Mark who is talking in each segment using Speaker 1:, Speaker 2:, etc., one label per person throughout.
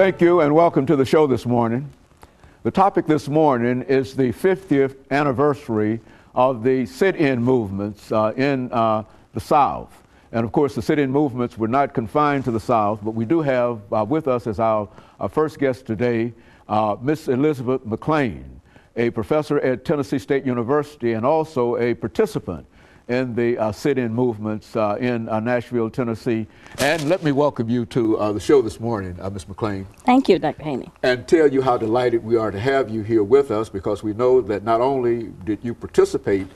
Speaker 1: Thank you and welcome to the show this morning. The topic this morning is the 50th anniversary of the sit-in movements in the South. And of course, the sit-in movements were not confined to the South, but we do have with us as our first guest today, Miss Elizabeth McClain, a professor at Tennessee State University and also a participant in the sit-in movements in Nashville, Tennessee. And let me welcome you to the show this morning, Ms. McClain.
Speaker 2: Thank you, Dr. Haney.
Speaker 1: And tell you how delighted we are to have you here with us, because we know that not only did you participate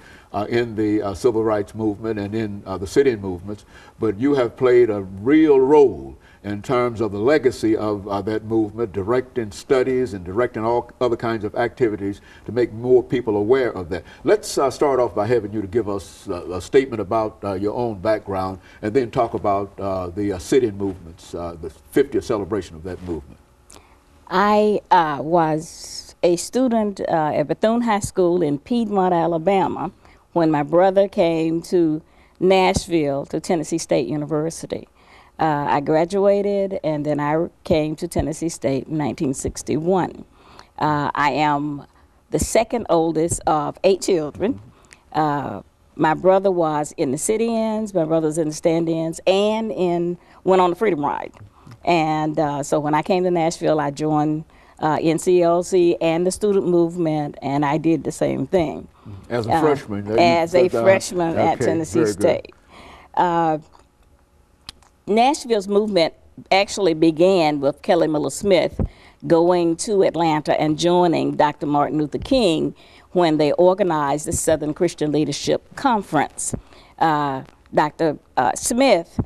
Speaker 1: in the civil rights movement and in the sit-in movements, but you have played a real role in terms of the legacy of that movement, directing studies and directing all other kinds of activities to make more people aware of that. Let's start off by having you to give us a statement about your own background, and then talk about the sit-in movements, the 50th celebration of that movement.
Speaker 2: I was a student at Bethune High School in Piedmont, Alabama, when my brother came to Nashville to Tennessee State University. I graduated, and then I came to Tennessee State in 1961. I am the second oldest of 8 children. My brother was in the sit-ins, my brother's in the stand-ins, and went on the Freedom Ride. And so when I came to Nashville, I joined NCLC and the student movement, and I did the same thing.
Speaker 1: As a freshman?
Speaker 2: As a freshman at Tennessee State. Nashville's movement actually began with Kelly Miller Smith going to Atlanta and joining Dr. Martin Luther King when they organized the Southern Christian Leadership Conference. Dr. Smith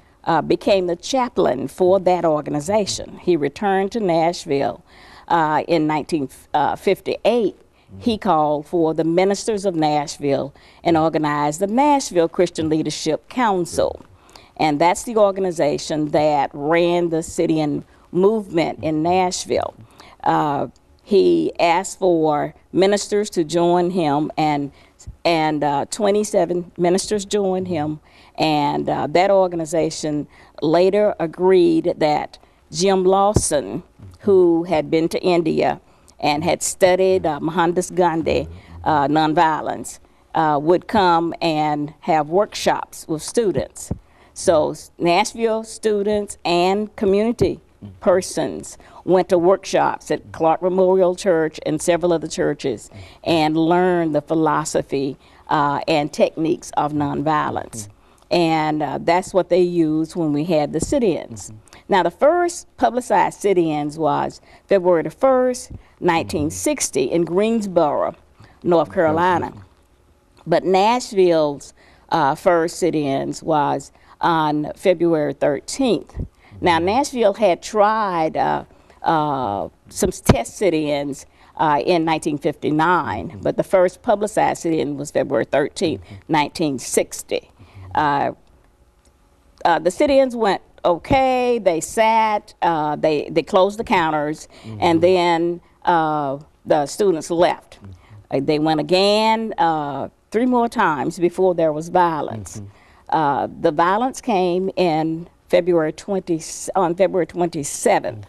Speaker 2: became the chaplain for that organization. He returned to Nashville in 1958. He called for the ministers of Nashville and organized the Nashville Christian Leadership Council. And that's the organization that ran the sit-in movement in Nashville. He asked for ministers to join him, and 27 ministers joined him. And that organization later agreed that Jim Lawson, who had been to India and had studied Mohandas Gandhi nonviolence, would come and have workshops with students. So Nashville students and community persons went to workshops at Clark Memorial Church and several other churches and learned the philosophy and techniques of nonviolence. And that's what they used when we had the sit-ins. Now, the first publicized sit-ins was February the 1st, 1960 in Greensboro, North Carolina. But Nashville's first sit-ins was on February 13th. Now, Nashville had tried some test sit-ins in 1959, but the first publicized sit-in was February 13th, 1960. The sit-ins went okay. They sat, they closed the counters, and then the students left. They went again 3 more times before there was violence. The violence came in on February 27th,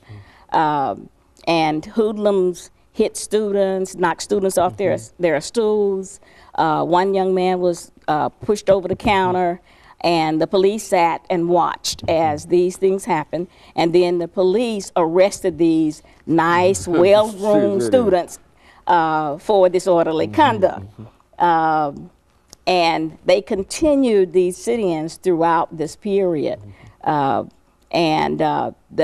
Speaker 2: and hoodlums hit students, knocked students off their stools. One young man was pushed over the counter, and the police sat and watched as these things happened. And then the police arrested these nice, well-groomed students for disorderly conduct. And they continued these sit-ins throughout this period. The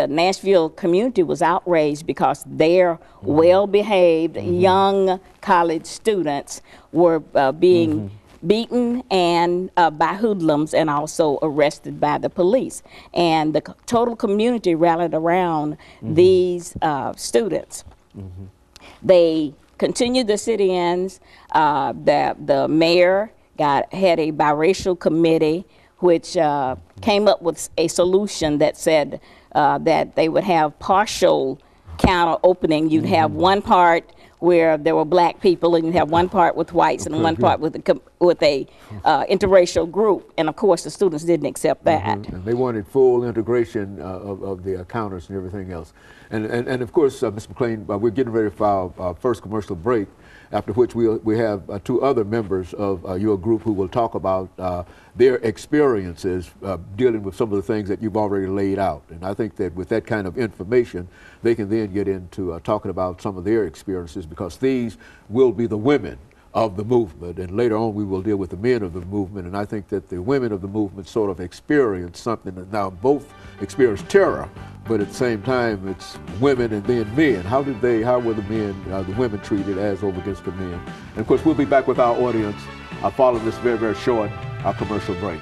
Speaker 2: Nashville community was outraged because their well-behaved young college students were being beaten and by hoodlums and also arrested by the police. And the total community rallied around these students. They continued the sit-ins. The mayor had a biracial committee which came up with a solution that said that they would have partial counter opening. You'd have one part where there were black people, and you have one part with whites and one part with a interracial group, and of course the students didn't accept that.
Speaker 1: And they wanted full integration of the counters and everything else. And of course, Ms. McClain, we're getting ready for our first commercial break, after which we have two other members of your group who will talk about their experiences dealing with some of the things that you've already laid out. And I think that with that kind of information, they can then get into talking about some of their experiences, because these will be the women of the movement, and later on we will deal with the men of the movement. And I think that the women of the movement sort of experience something that now both experience terror, but at the same time it's women and then men. How were the men, the women treated as over against the men? And of course we'll be back with our audience following this very, very short commercial break.